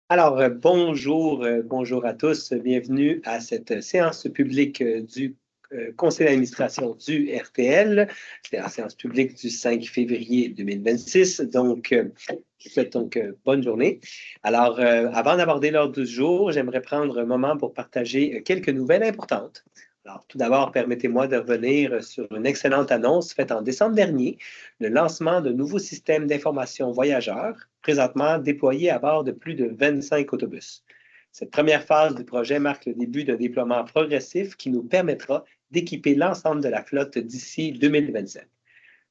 Bonjour à tous. Bienvenue à cette séance publique du Conseil d'administration du RTL. C'est la séance publique du 5 février 2026. Je vous souhaite bonne journée. Avant d'aborder l'ordre du jour, j'aimerais prendre un moment pour partager quelques nouvelles importantes. Tout d'abord, permettez-moi de revenir sur une excellente annonce faite en décembre dernier, le lancement de nouveaux systèmes d'information voyageurs, présentement déployés à bord de plus de 25 autobus. Cette première phase du projet marque le début d'un déploiement progressif qui nous permettra d'équiper l'ensemble de la flotte d'ici 2027.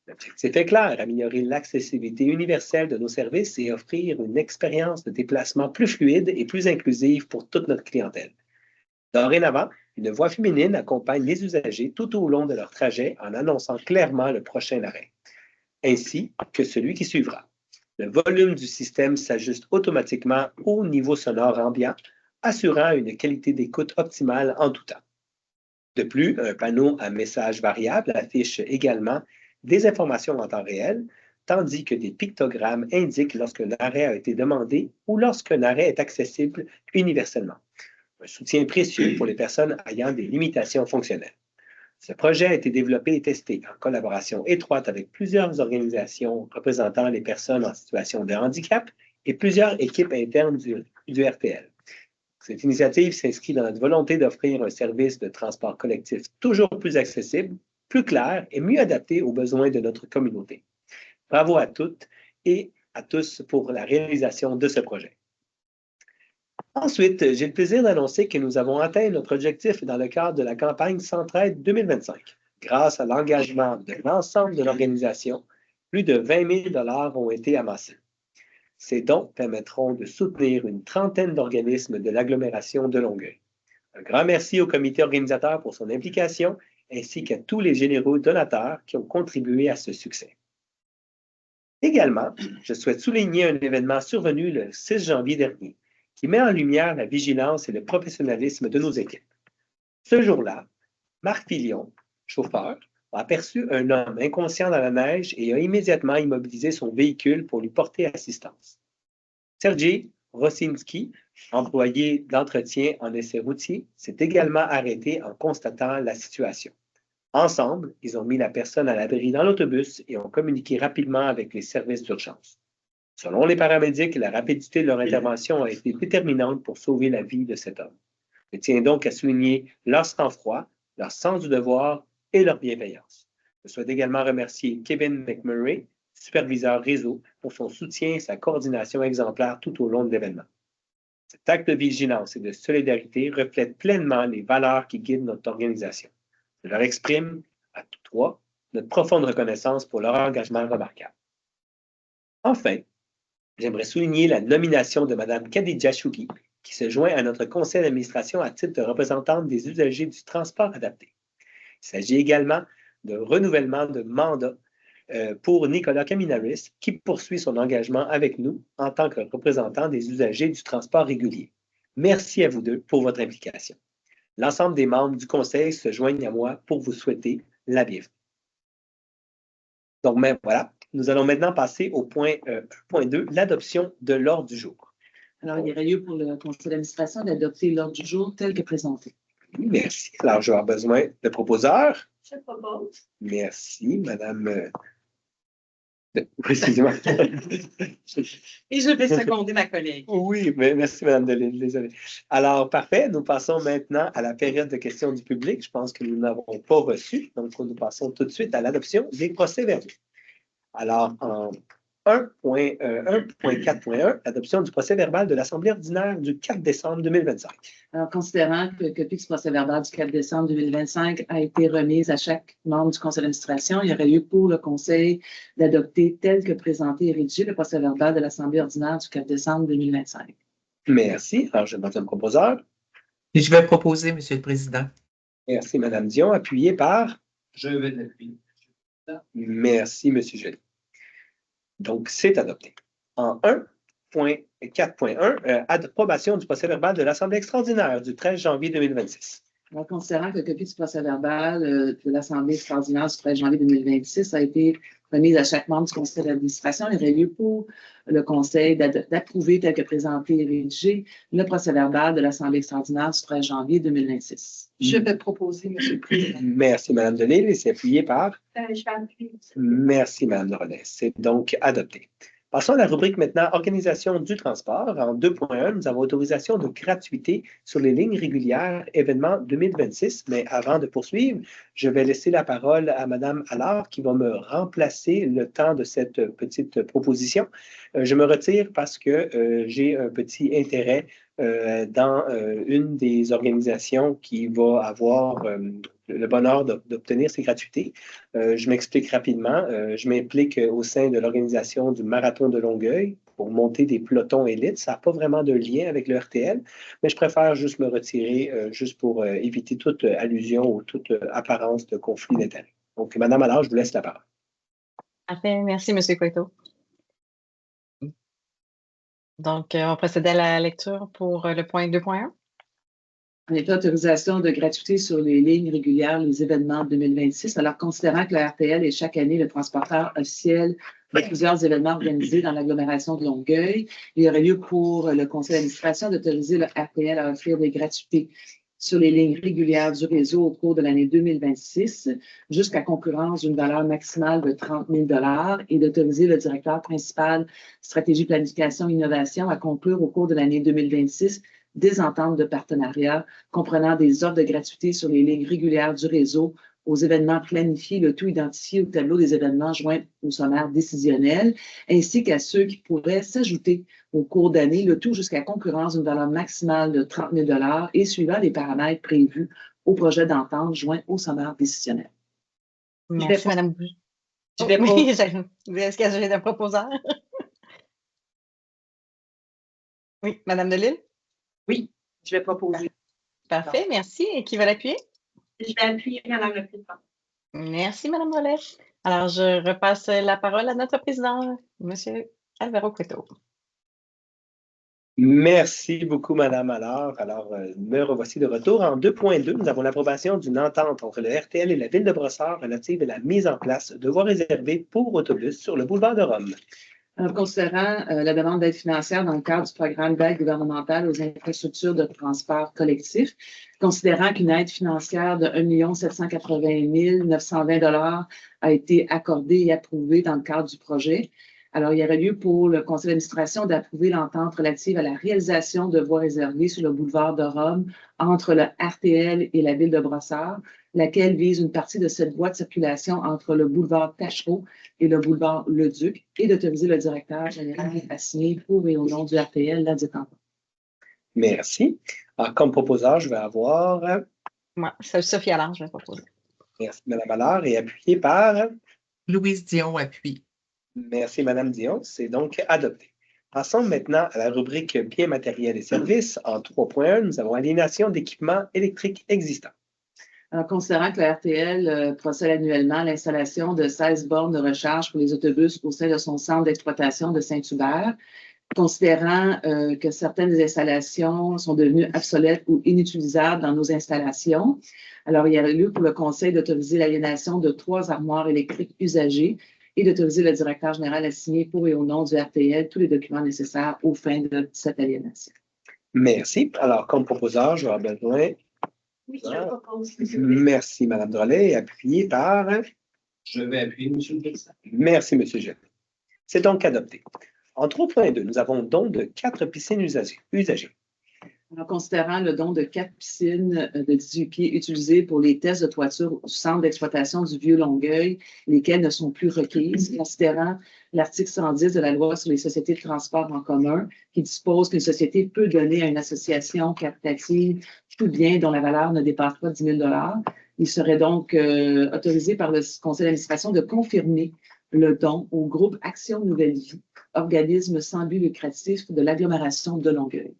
L'objectif est clair, améliorer l'accessibilité universelle de nos services et offrir une expérience de déplacement plus fluide et plus inclusive pour toute notre clientèle. Dorénavant, une voix féminine accompagne les usagers tout au long de leur trajet en annonçant clairement le prochain arrêt, ainsi que celui qui suivra. Le volume du système s'ajuste automatiquement au niveau sonore ambiant, assurant une qualité d'écoute optimale en tout temps. De plus, un panneau à messages variables affiche également des informations en temps réel, tandis que des pictogrammes indiquent lorsqu'un arrêt a été demandé ou lorsqu'un arrêt est accessible universellement. Un soutien précieux pour les personnes ayant des limitations fonctionnelles. Ce projet a été développé et testé en collaboration étroite avec plusieurs organisations représentant les personnes en situation de handicap et plusieurs équipes internes du RTL. Cette initiative s'inscrit dans notre volonté d'offrir un service de transport collectif toujours plus accessible, plus clair et mieux adapté aux besoins de notre communauté. Bravo à toutes et à tous pour la réalisation de ce projet. Ensuite, j'ai le plaisir d'annoncer que nous avons atteint notre objectif dans le cadre de la campagne Centraide 2025. Grâce à l'engagement de l'ensemble de l'organisation, plus de 20 000 $ ont été amassés. Ces dons permettront de soutenir une trentaine d'organismes de l'agglomération de Longueuil. Un grand merci au comité organisateur pour son implication, ainsi qu'à tous les généreux donateurs qui ont contribué à ce succès. Également, je souhaite souligner un événement survenu le 6 janvier dernier, qui met en lumière la vigilance et le professionnalisme de nos équipes. Ce jour-là, Marc Filion, chauffeur, a aperçu un homme inconscient dans la neige et a immédiatement immobilisé son véhicule pour lui porter assistance. Sergei Rosinski, employé d'entretien en essai routier, s'est également arrêté en constatant la situation. Ensemble, ils ont mis la personne à l'abri dans l'autobus et ont communiqué rapidement avec les services d'urgence. Selon les paramédics, la rapidité de leur intervention a été déterminante pour sauver la vie de cet homme. Je tiens donc à souligner leur sang-froid, leur sens du devoir et leur bienveillance. Je souhaite également remercier Kevin McMurray, superviseur réseau, pour son soutien et sa coordination exemplaire tout au long de l'événement. Cet acte de vigilance et de solidarité reflète pleinement les valeurs qui guident notre organisation. Je leur exprime, à tous trois, notre profonde reconnaissance pour leur engagement remarquable. Enfin, j'aimerais souligner la nomination de Mme Khadija Chouki, qui se joint à notre conseil d'administration à titre de représentante des usagers du transport adapté. Il s'agit également de renouvellement de mandat pour Nicolas Caminaris, qui poursuit son engagement avec nous en tant que représentant des usagers du transport régulier. Merci à vous deux pour votre implication. L'ensemble des membres du conseil se joignent à moi pour vous souhaiter la bienvenue. Donc, voilà. Nous allons maintenant passer au point 2, l'adoption de l'ordre du jour. Alors, il y aurait lieu pour le conseil d'administration d'adopter l'ordre du jour tel que présenté. Merci. Alors, je vais avoir besoin de proposeurs. Je propose. Merci, Madame. Excusez-moi. Et je vais seconder ma collègue. Oui, mais merci, Madame Delisle. Désolé. Alors, parfait. Nous passons maintenant à la période de questions du public. Je pense que nous n'avons pas reçu. Donc, nous passons tout de suite à l'adoption des procès-verbaux. Alors, en 1.4.1, adoption du procès-verbal de l'Assemblée ordinaire du 4 décembre 2025. Alors, considérant que copie du procès-verbal du 4 décembre 2025 a été remise à chaque membre du conseil d'administration, il y aurait lieu pour le conseil d'adopter tel que présenté et rédigé le procès-verbal de l'Assemblée ordinaire du 4 décembre 2025. Merci. Alors, je demande un proposeur. Et je vais proposer, M. le Président. Merci, Mme Dion. Appuyé par? Je vais l'appuyer. Merci, M. Joly. Donc, c'est adopté. En 1.4.1, approbation du procès-verbal de l'Assemblée extraordinaire du 13 janvier 2026. Alors, considérant que la copie du procès-verbal de l'Assemblée extraordinaire du 13 janvier 2026 a été remise à chaque membre du conseil d'administration. Il y aurait lieu pour le conseil d'approuver, tel que présenté et rédigé, le procès-verbal de l'Assemblée extraordinaire du 13 janvier 2026. Je vais proposer, M. le Président. Merci, Mme Delisle, et c'est appuyé par? Je vais appuyer. Merci, Mme Drolet. C'est donc adopté. Passons à la rubrique maintenant organisation du transport. En 2.1, nous avons autorisation de gratuité sur les lignes régulières événements 2026. Mais avant de poursuivre, je vais laisser la parole à Mme Allard qui va me remplacer le temps de cette petite proposition. Je me retire parce que j'ai un petit intérêt dans une des organisations qui va avoir le bonheur d'obtenir ces gratuités. Je m'explique rapidement. Je m'implique au sein de l'organisation du Marathon de Longueuil pour monter des pelotons élites. Ça n'a pas vraiment de lien avec le RTL, mais je préfère juste me retirer juste pour éviter toute allusion ou toute apparence de conflit d'intérêts. Donc, Mme Allard, je vous laisse la parole. Parfait, merci, M. Coeto. Donc, on va procéder à la lecture pour le point 2.1. En état d'autorisation de gratuité sur les lignes régulières, les événements 2026, alors considérant que la RTL est chaque année le transporteur officiel de plusieurs événements organisés dans l'agglomération de Longueuil, il y aurait lieu pour le conseil d'administration d'autoriser le RTL à offrir des gratuités sur les lignes régulières du réseau au cours de l'année 2026 jusqu'à concurrence d'une valeur maximale de 30 000 et d'autoriser le directeur principal stratégie, planification, innovation à conclure au cours de l'année 2026 des ententes de partenariat comprenant des offres de gratuité sur les lignes régulières du réseau aux événements planifiés, le tout identifié au tableau des événements joints au sommaire décisionnel, ainsi qu'à ceux qui pourraient s'ajouter au cours d'année, le tout jusqu'à concurrence d'une valeur maximale de 30 000 et suivant les paramètres prévus au projet d'entente joint au sommaire décisionnel. Merci, Mme Bouger. Oui, Est-ce que j'ai un proposeur? Oui, Mme Delisle? Oui, je vais proposer. Parfait, merci. Et qui va l'appuyer? Je vais appuyer, Mme le Président. Merci, Mme Drolet. Alors, je repasse la parole à notre président, M. Alvaro Cueto. Merci beaucoup, Mme Allard. Alors, me revoici de retour. En 2.2, nous avons l'approbation d'une entente entre le RTL et la Ville de Brossard relative à la mise en place de voies réservées pour autobus sur le boulevard de Rome. En considérant la demande d'aide financière dans le cadre du programme d'aide gouvernementale aux infrastructures de transport collectif, considérant qu'une aide financière de 1 780 920 a été accordée et approuvée dans le cadre du projet, alors il y aurait lieu pour le conseil d'administration d'approuver l'entente relative à la réalisation de voies réservées sur le boulevard de Rome entre le RTL et la Ville de Brossard, laquelle vise une partie de cette voie de circulation entre le boulevard Tachereau et le boulevard Leduc, et d'autoriser le directeur général à signer pour et au nom du RTL la dite entente. Merci. Alors, comme proposeur, je vais avoir... Moi, c'est Sophie Allard, je vais proposer. Merci, Mme Allard, et appuyé par... Louise Dion appuie. Merci, Mme Dion. C'est donc adopté. Passons maintenant à la rubrique biens matériels et services. En 3.1, nous avons aliénation d'équipements électriques existants. Alors, considérant que la RTL procède annuellement à l'installation de 16 bornes de recharge pour les autobus au sein de son centre d'exploitation de Saint-Hubert, considérant que certaines des installations sont devenues obsolètes ou inutilisables dans nos installations, alors il y a lieu pour le conseil d'autoriser l'aliénation de 3 armoires électriques usagées et d'autoriser le directeur général à signer pour et au nom du RTL tous les documents nécessaires aux fins de cette aliénation. Merci. Alors, comme proposeur, je vais avoir besoin... Oui, je propose. Merci, Mme Drolet, appuyé par... Je vais appuyer, M. le Président. Merci, M. Gilles. C'est donc adopté. En 3.2, nous avons don de 4 piscines usagées. En considérant le don de 4 piscines de 18 pieds utilisées pour les tests de toiture au centre d'exploitation du Vieux-Longueuil, lesquelles ne sont plus requises, considérant l'article 110 de la loi sur les sociétés de transport en commun, qui dispose qu'une société peut donner à une association caritative tout bien dont la valeur ne dépasse pas 10 000 $. Il serait donc autorisé par le conseil d'administration de confirmer le don au groupe Action Nouvelle Vie, organisme sans but lucratif de l'agglomération de Longueuil.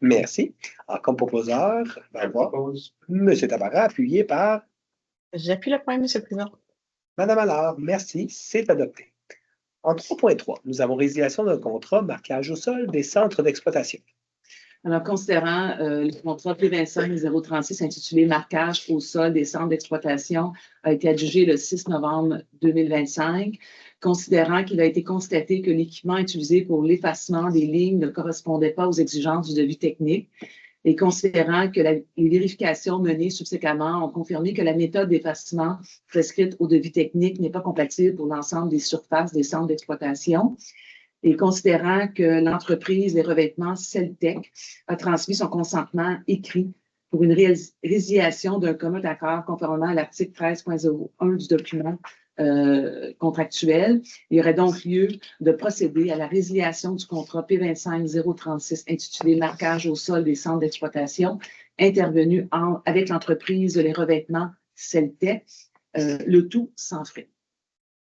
Merci. Alors, comme proposeur, je vais avoir M. Tabarra, appuyé par... J'appuie le point, M. le Président. Mme Allard, merci, c'est adopté. En 3.3, nous avons résiliation d'un contrat marquage au sol des centres d'exploitation. Alors, considérant le contrat P25-036 intitulé Marquage au sol des centres d'exploitation a été adjugé le 6 novembre 2025, considérant qu'il a été constaté que l'équipement utilisé pour l'effacement des lignes ne correspondait pas aux exigences du devis technique et considérant que les vérifications menées subséquemment ont confirmé que la méthode d'effacement prescrite au devis technique n'est pas compatible pour l'ensemble des surfaces des centres d'exploitation. Et considérant que l'entreprise des revêtements Celtec a transmis son consentement écrit pour une résiliation d'un commun accord conformément à l'article 13.01 du document contractuel, il y aurait donc lieu de procéder à la résiliation du contrat P25-036 intitulé Marquage au sol des centres d'exploitation intervenu avec l'entreprise Les Revêtements Celtec, le tout sans frais.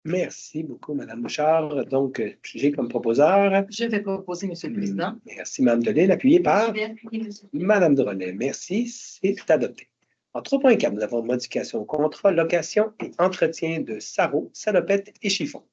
Merci beaucoup, Mme Bouchard. Donc, j'ai comme proposeur. Je vais proposer, M. le Président. Merci, Mme Delille, appuyé par Je vais appuyer, monsieur. Mme Drolet. Merci, c'est adopté. En 3.4, nous avons modification au contrat, location et entretien de sarraux, salopettes et chiffons.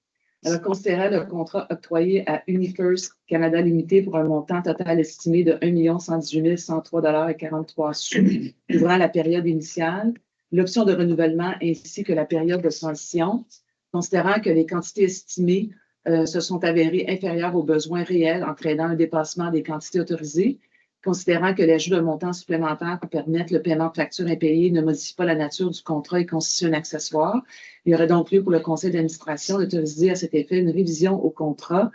Alors, considérant le contrat octroyé à UniFirst Canada Limité pour un montant total estimé de 1 118 103,43 $ couvrant la période initiale, l'option de renouvellement ainsi que la période de transition, considérant que les quantités estimées se sont avérées inférieures aux besoins réels, entraînant un dépassement des quantités autorisées, considérant que l'ajout d'un montant supplémentaire pour permettre le paiement de factures impayées ne modifie pas la nature du contrat et constitue un accessoire. Il y aurait donc lieu pour le conseil d'administration d'autoriser à cet effet une révision au contrat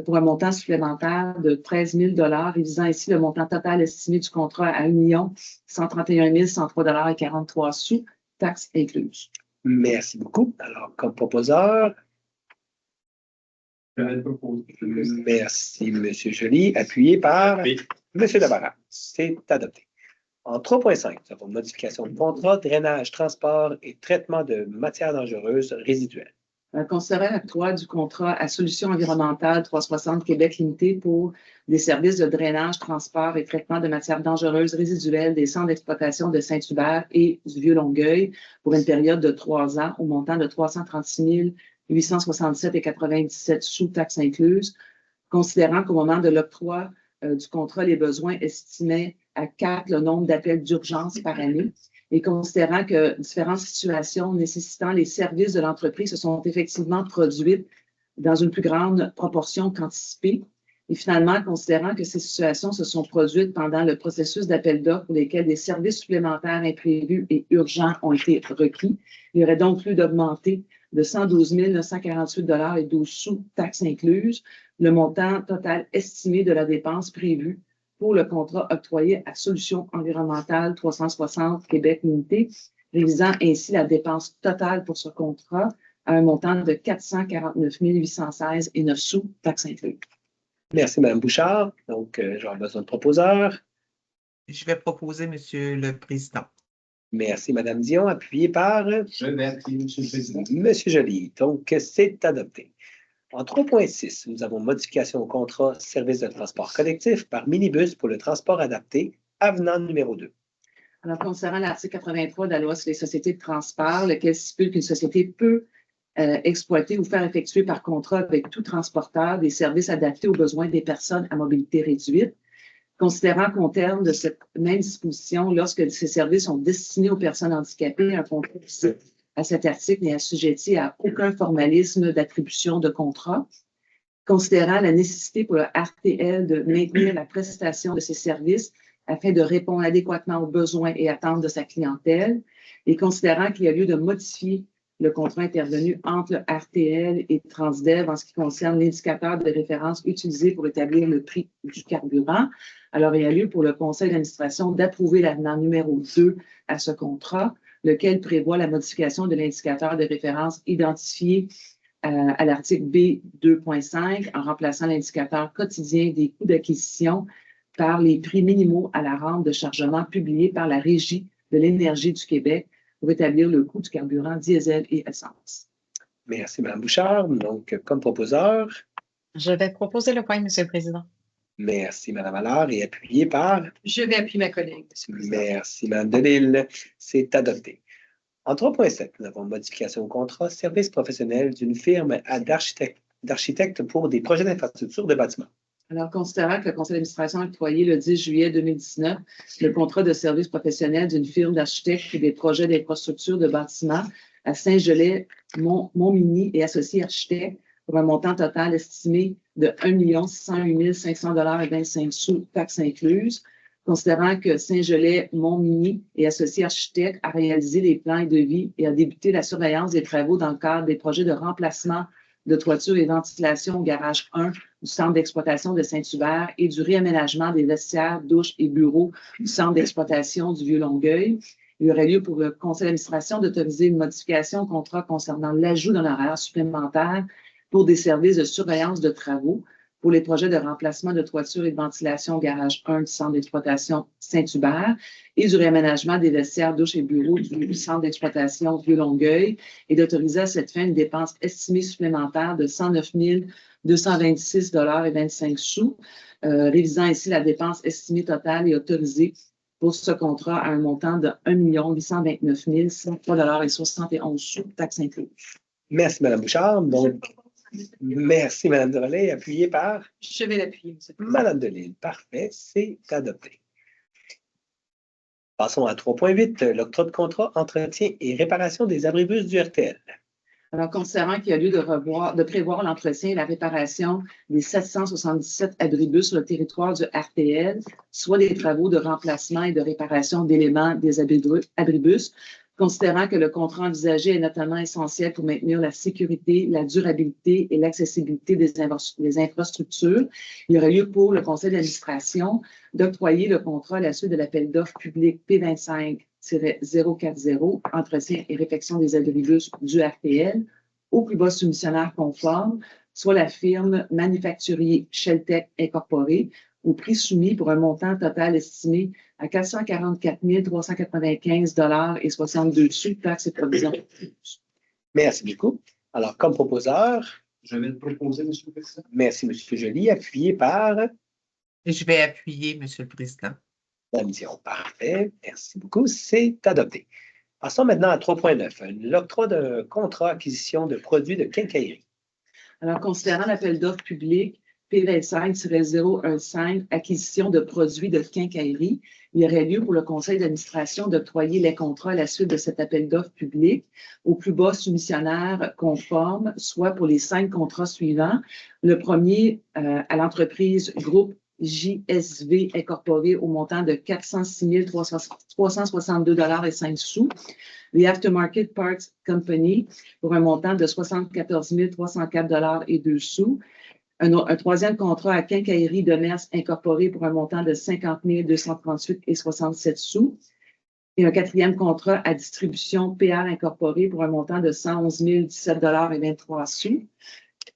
pour un montant supplémentaire de 13 000 $ révisant ainsi le montant total estimé du contrat à 1 131 103,43 $, taxes incluses. Merci beaucoup. Alors, comme proposeur, Je vais le proposer. merci, M. Joly, appuyé par Oui. M. Dabarat. C'est adopté. En 3.5, nous avons modification de contrat, drainage, transport et traitement de matières dangereuses résiduelles. Considérant l'octroi du contrat à Solutions environnementales 360 Québec Limité pour des services de drainage, transport et traitement de matières dangereuses résiduelles des centres d'exploitation de Saint-Hubert et du Vieux-Longueuil pour une période de 3 ans au montant de 336 867,97 sous taxes incluses, considérant qu'au moment de l'octroi du contrat, les besoins estimaient à 4 le nombre d'appels d'urgence par année. Et considérant que différentes situations nécessitant les services de l'entreprise se sont effectivement produites dans une plus grande proportion qu'anticipée. Et finalement, considérant que ces situations se sont produites pendant le processus d'appel d'offres pour lesquels des services supplémentaires imprévus et urgents ont été requis, il y aurait donc lieu d'augmenter de 112 948,12 $, taxes incluses, le montant total estimé de la dépense prévue pour le contrat octroyé à Solutions environnementales 360 Québec Limité, révisant ainsi la dépense totale pour ce contrat à un montant de 449 816,09 $, taxes incluses. Merci, Mme Bouchard. Donc, j'aurai besoin de proposeur. Je vais proposer, M. le Président. Merci, Mme Dion, appuyé par Je vais appuyer, M. le Président. M. Joly. Donc, c'est adopté. En 3.6, nous avons modification au contrat service de transport collectif par minibus pour le transport adapté, avenant numéro 2. Alors, concernant l'article 83 de la loi sur les sociétés de transport, lequel stipule qu'une société peut exploiter ou faire effectuer par contrat avec tout transporteur des services adaptés aux besoins des personnes à mobilité réduite, considérant qu'au terme de cette même disposition, lorsque ces services sont destinés aux personnes handicapées, un contrat à cet article n'est assujetti à aucun formalisme d'attribution de contrat, considérant la nécessité pour le RTL de maintenir la prestation de ces services afin de répondre adéquatement aux besoins et attentes de sa clientèle, et considérant qu'il y a lieu de modifier le contrat intervenu entre le RTL et Transdev en ce qui concerne l'indicateur de référence utilisé pour établir le prix du carburant. Alors, il y a lieu pour le conseil d'administration d'approuver l'avenant numéro 2 à ce contrat, lequel prévoit la modification de l'indicateur de référence identifié à l'article B2.5 en remplaçant l'indicateur quotidien des coûts d'acquisition par les prix minimaux à la rampe de chargement publiés par la Régie de l'énergie du Québec pour établir le coût du carburant diesel et essence. Merci, Mme Bouchard. Donc, comme proposeur, Je vais proposer le point, M. le Président. merci, Mme Allard, et appuyé par Je vais appuyer ma collègue, monsieur le Président. merci, Mme Delille. C'est adopté. En 3.7, nous avons modification au contrat service professionnel d'une firme d'architectes pour des projets d'infrastructure de bâtiments. Alors, considérant que le conseil d'administration a octroyé le 10 juillet 2019 le contrat de service professionnel d'une firme d'architectes et des projets d'infrastructure de bâtiments à Saint-Gelais, Montmagny et associés architectes pour un montant total estimé de 1 608 500,25 $, taxes incluses. Considérant que Saint-Gelais, Montmagny et associés architectes a réalisé les plans et devis et a débuté la surveillance des travaux dans le cadre des projets de remplacement de toiture et ventilation au garage 1 du centre d'exploitation de Saint-Hubert et du réaménagement des vestiaires, douches et bureaux du centre d'exploitation du Vieux-Longueuil. Il y aurait lieu pour le conseil d'administration d'autoriser une modification au contrat concernant l'ajout d'un horaire supplémentaire pour des services de surveillance de travaux pour les projets de remplacement de toiture et de ventilation au garage 1 du centre d'exploitation Saint-Hubert et du réaménagement des vestiaires, douches et bureaux du centre d'exploitation Vieux-Longueuil et d'autoriser à cette fin une dépense estimée supplémentaire de 109 226,25 $, révisant ainsi la dépense estimée totale et autorisée pour ce contrat à un montant de 1 829 103,71 $, taxes incluses. Merci, Mme Bouchard. Donc, merci, Mme Drolet. Appuyé par Je vais l'appuyer, monsieur le président. Mme Delisle. Parfait, c'est adopté. Passons à 3.8, l'octroi de contrat, entretien et réparation des abribus du RTL. Alors, considérant qu'il y a lieu de prévoir l'entretien et la réparation des 777 abribus sur le territoire du RTL, soit des travaux de remplacement et de réparation d'éléments des abribus, considérant que le contrat envisagé est notamment essentiel pour maintenir la sécurité, la durabilité et l'accessibilité des infrastructures, il y aurait lieu pour le conseil d'administration d'octroyer le contrat à la suite de l'appel d'offres public P25-040, entretien et réfection des abribus du RTL, au plus bas soumissionnaire conforme, soit la firme manufacturier Sheltec Incorporée, au prix soumis pour un montant total estimé à 444 395,62 $, taxes et provisions. Merci beaucoup. Alors, comme proposeur, Je vais le proposer, monsieur le président. merci, M. Joly, appuyé par Je vais appuyer, Monsieur le Président. Mme Dion. Parfait. Merci beaucoup. C'est adopté. Passons maintenant à 3.9, l'octroi d'un contrat acquisition de produits de quincaillerie. Alors, considérant l'appel d'offres public P25-015, acquisition de produits de quincaillerie, il y aurait lieu pour le conseil d'administration d'octroyer les contrats à la suite de cet appel d'offres public au plus bas soumissionnaire conforme, soit pour les 5 contrats suivants. Le premier à l'entreprise Groupe JSV Incorporé au montant de 406 362,05 $. The Aftermarket Parts Company pour un montant de 74 304,02 $. Un troisième contrat à Quincaillerie de Mers Incorporée pour un montant de 50 238,67 $. Et un quatrième contrat à Distribution PR Incorporée pour un montant de 111 017,23 $.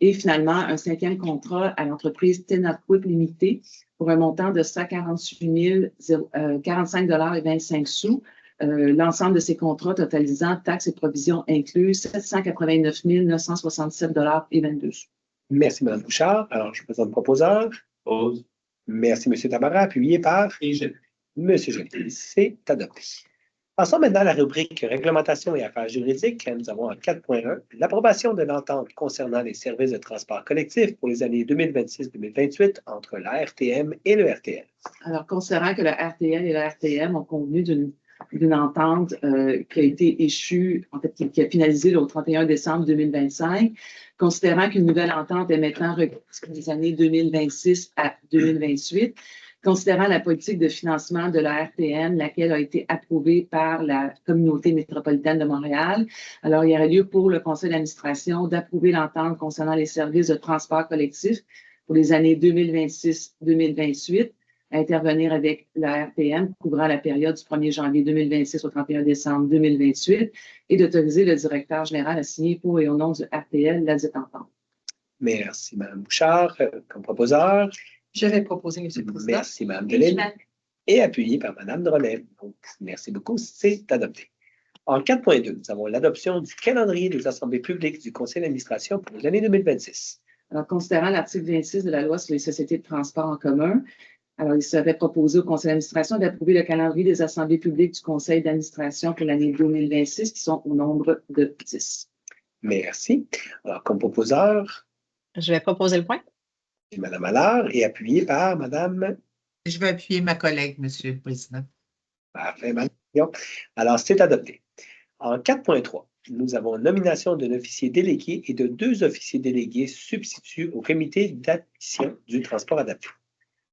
Et finalement, un cinquième contrat à l'entreprise Tenaquip Limitée pour un montant de 148 045,25 $. L'ensemble de ces contrats totalisant taxes et provisions incluses 789 967,22 $. Merci, Mme Bouchard. Alors, je présente le proposeur. Pause. Merci, M. Tabara, appuyé par Et je M. Joly. C'est adopté. Passons maintenant à la rubrique Réglementation et affaires juridiques. Nous avons en 4.1 l'approbation de l'entente concernant les services de transport collectif pour les années 2026-2028 entre la RTM et le RTL. Alors, considérant que le RTL et le RTM ont convenu d'une entente qui a été échue, en fait, qui a finalisé au 31 décembre 2025, considérant qu'une nouvelle entente est maintenant requise pour les années 2026 à 2028, considérant la politique de financement de la RTM, laquelle a été approuvée par la communauté métropolitaine de Montréal. Alors, il y aurait lieu pour le conseil d'administration d'approuver l'entente concernant les services de transport collectif pour les années 2026-2028, à intervenir avec la RTM couvrant la période du 1er janvier 2026 au 31 décembre 2028 et d'autoriser le directeur général à signer pour et au nom du RTL la dite entente. Merci, Mme Bouchard, comme proposeur. Je vais proposer, monsieur le président. Merci, Mme Delisle. Et appuyé par Mme Drolet. Donc, merci beaucoup, c'est adopté. En 4.2, nous avons l'adoption du calendrier des assemblées publiques du conseil d'administration pour l'année 2026. Alors, considérant l'article 26 de la loi sur les sociétés de transport en commun, alors, il serait proposé au conseil d'administration d'approuver le calendrier des assemblées publiques du conseil d'administration pour l'année 2026, qui sont au nombre de 10. Merci. Alors, comme proposeur, Je vais proposer le point. Madame Allard et appuyé par Madame. Je vais appuyer ma collègue, Monsieur le Président. Parfait, Madame. Alors, c'est adopté. En 4.3, nous avons nomination d'un officier délégué et de 2 officiers délégués substituts au comité d'admission du transport adapté.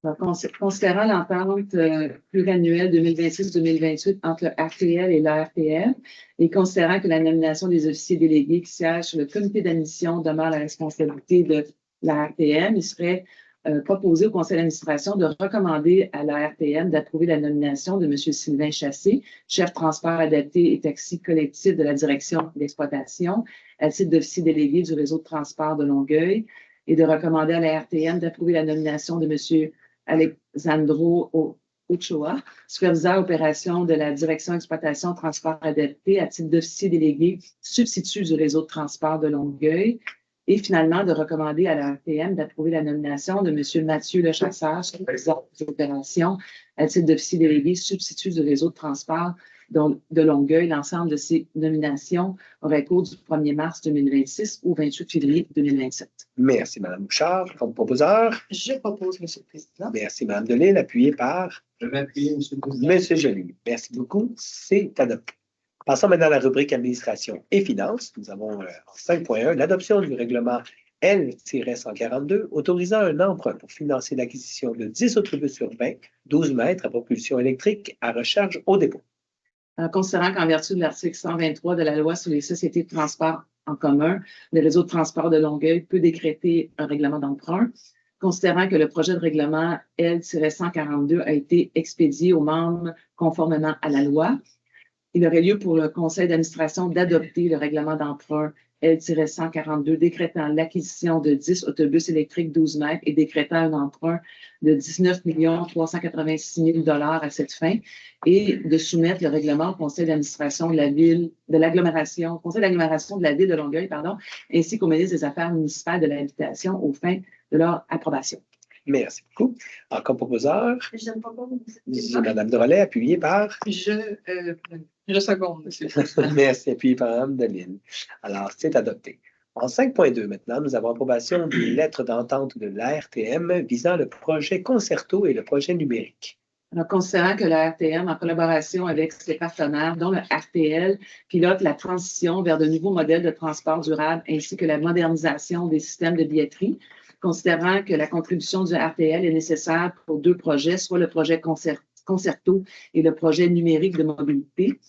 Donc, considérant l'entente pluriannuelle 2026-2028 entre le RTL et l'ARTM et considérant que la nomination des officiers délégués qui siègent sur le comité d'admission demeure la responsabilité de l'ARTM, il serait proposé au conseil d'administration de recommander à l'ARTM d'approuver la nomination de M. Sylvain Chassé, chef transport adapté et taxi collectif de la direction d'exploitation, à titre d'officier délégué du réseau de transport de Longueuil, et de recommander à l'ARTM d'approuver la nomination de M. Alexandro Ochoa, superviseur opération de la direction exploitation transport adapté à titre d'officier délégué substitut du réseau de transport de Longueuil. Et finalement, de recommander à la RTM d'approuver la nomination de M. Mathieu Lechasseur, superviseur des opérations à titre d'officier délégué substitut du réseau de transport de Longueuil. L'ensemble de ces nominations auraient cours du 1er mars 2026 au 28 février 2027. Merci, Mme Bouchard. Comme proposeur. Je propose, M. le Président. Merci, Mme Delisle, appuyé par. Je vais appuyer, M. le Président. M. Joly. Merci beaucoup. C'est adopté. Passons maintenant à la rubrique administration et finances. Nous avons en 5.1 l'adoption du règlement L-142 autorisant un emprunt pour financer l'acquisition de 10 autobus urbains 12 mètres à propulsion électrique à recharge au dépôt. Considérant qu'en vertu de l'article 123 de la loi sur les sociétés de transport en commun, le réseau de transport de Longueuil peut décréter un règlement d'emprunt. Considérant que le projet de règlement L-142 a été expédié aux membres conformément à la loi, il aurait lieu pour le conseil d'administration d'adopter le règlement d'emprunt L-142 décrétant l'acquisition de 10 autobus électriques 12 mètres et décrétant un emprunt de 19 386 000 $ à cette fin et de soumettre le règlement au conseil d'administration de la ville, de l'agglomération, conseil d'agglomération de la ville de Longueuil, ainsi qu'au ministre des Affaires municipales de l'Habitation aux fins de leur approbation. Merci beaucoup. Alors, comme proposeur, Je ne propose, Mme Drolet, appuyée par. Je seconde, M. le Président. Merci, appuyé par Mme Delisle. Alors, c'est adopté. En 5.2, maintenant, nous avons approbation des lettres d'entente de l'ARTM visant le projet Concerto et le projet numérique. Alors, considérant que la RTM, en collaboration avec ses partenaires, dont le RTL, pilote la transition vers de nouveaux modèles de transport durable ainsi que la modernisation des systèmes de billetterie, considérant que la contribution du RTL est nécessaire pour 2 projets, soit le projet Concerto et le projet numérique de mobilité.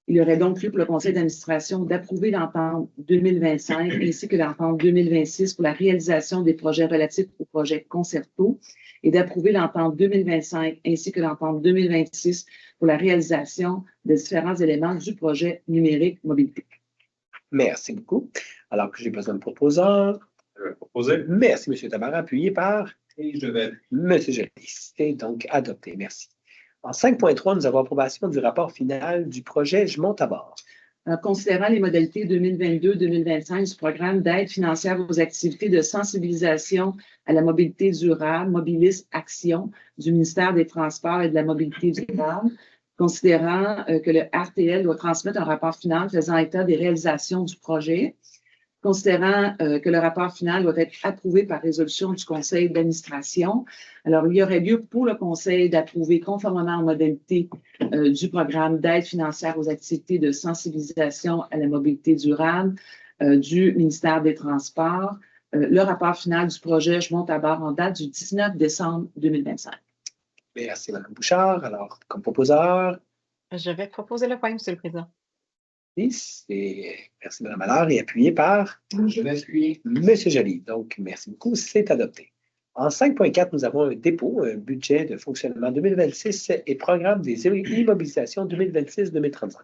Il aurait donc lieu pour le conseil d'administration d'approuver l'entente 2025 ainsi que l'entente 2026 pour la réalisation des projets relatifs au projet Concerto et d'approuver l'entente 2025 ainsi que l'entente 2026 pour la réalisation de différents éléments du projet numérique mobilité. Merci beaucoup. Alors que j'ai besoin de proposeurs. Je vais proposer. Merci, M. Tamara, appuyé par. Et je vais. M. Joly. C'est donc adopté. Merci. En 5.3, nous avons approbation du rapport final du projet Je monte à bord. Considérant les modalités 2022-2025 du programme d'aide financière aux activités de sensibilisation à la mobilité durable, Mobilis Action, du ministère des Transports et de la mobilité durable, considérant que le RTL doit transmettre un rapport final faisant état des réalisations du projet, considérant que le rapport final doit être approuvé par résolution du conseil d'administration. Alors, il y aurait lieu pour le conseil d'approuver conformément aux modalités du programme d'aide financière aux activités de sensibilisation à la mobilité durable du ministère des Transports, le rapport final du projet Je monte à bord en date du 19 décembre 2025. Merci, Mme Bouchard. Alors, comme proposeur. Je vais proposer le point, M. le Président. Merci, Mme Allard, et appuyé par. Je vais appuyer. M. Joly. Donc, merci beaucoup. C'est adopté. En 5.4, nous avons un dépôt, un budget de fonctionnement 2026 et programme des immobilisations 2026-2035.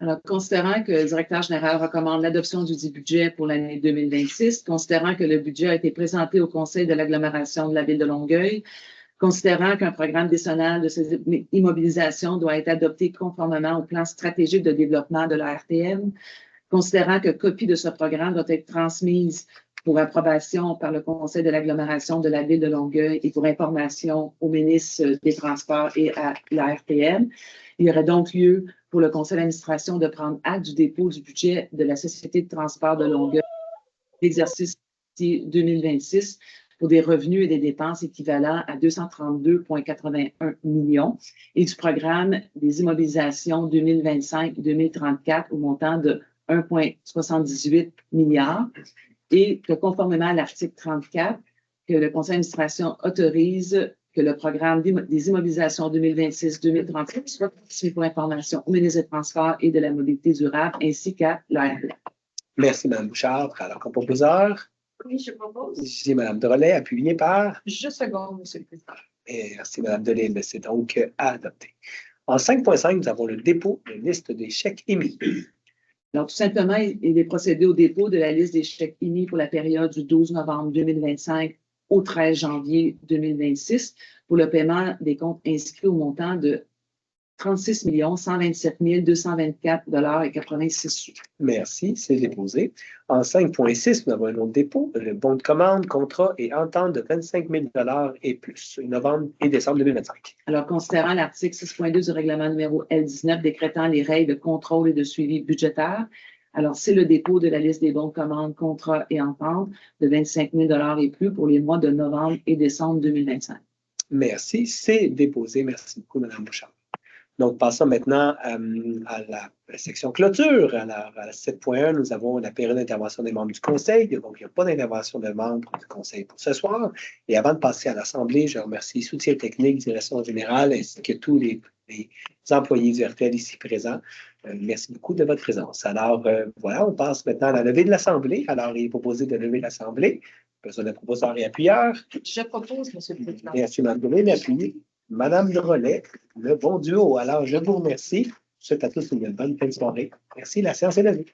Alors, considérant que le directeur général recommande l'adoption du dit budget pour l'année 2026, considérant que le budget a été présenté au conseil de l'agglomération de la ville de Longueuil, considérant qu'un programme décennal de ces immobilisations doit être adopté conformément au plan stratégique de développement de la RTM, considérant que copie de ce programme doit être transmise pour approbation par le conseil de l'agglomération de la ville de Longueuil et pour information au ministre des Transports et à la RTM. Il y aurait donc lieu pour le conseil d'administration de prendre acte du dépôt du budget de la Société de transport de Longueuil, l'exercice 2026, pour des revenus et des dépenses équivalents à 232,81 millions et du programme des immobilisations 2025-2034 au montant de 1,78 milliard et que conformément à l'article 34, que le conseil d'administration autorise que le programme des immobilisations 2026-2035 soit transmis pour information au ministre des Transports et de la Mobilité durable ainsi qu'à l'ARL. Merci, Mme Bouchard. Alors, comme proposeur, Oui, je propose. ici Mme Drolet, appuyé par. Je seconde, Monsieur le Président. Et merci, Mme Delisle. C'est donc adopté. En 5.5, nous avons le dépôt de liste des chèques émis. Alors, tout simplement, il est procédé au dépôt de la liste des chèques émis pour la période du 12 novembre 2025 au 13 janvier 2026 pour le paiement des comptes inscrits au montant de 36 127 224,86 $. Merci, c'est déposé. En 5.6, nous avons un autre dépôt, le bon de commande, contrat et entente de 25 000 $ et plus, novembre et décembre 2025. Alors, considérant l'article 6.2 du règlement numéro L19 décrétant les règles de contrôle et de suivi budgétaire, alors c'est le dépôt de la liste des bons de commande, contrats et ententes de 25 000 $ et plus pour les mois de novembre et décembre 2025. Merci, c'est déposé. Merci beaucoup, Mme Bouchard. Donc, passons maintenant à la section clôture. Alors, à 7.1, nous avons la période d'intervention des membres du Conseil. Donc, il n'y a pas d'intervention de membres du Conseil pour ce soir. Et avant de passer à l'Assemblée, je remercie Soutien technique, Direction générale, ainsi que tous les employés du RTL ici présents. Merci beaucoup de votre présence. Alors, voilà, on passe maintenant à la levée de l'Assemblée. Alors, il est proposé de lever l'Assemblée. Besoin de proposeurs et appuyeurs. Je propose, Monsieur le Président. Merci, Mme Delisle, appuyée. Madame Drolet, le bon duo. Alors, je vous remercie. Je vous souhaite à tous une bonne fin de soirée. Merci, la séance est levée.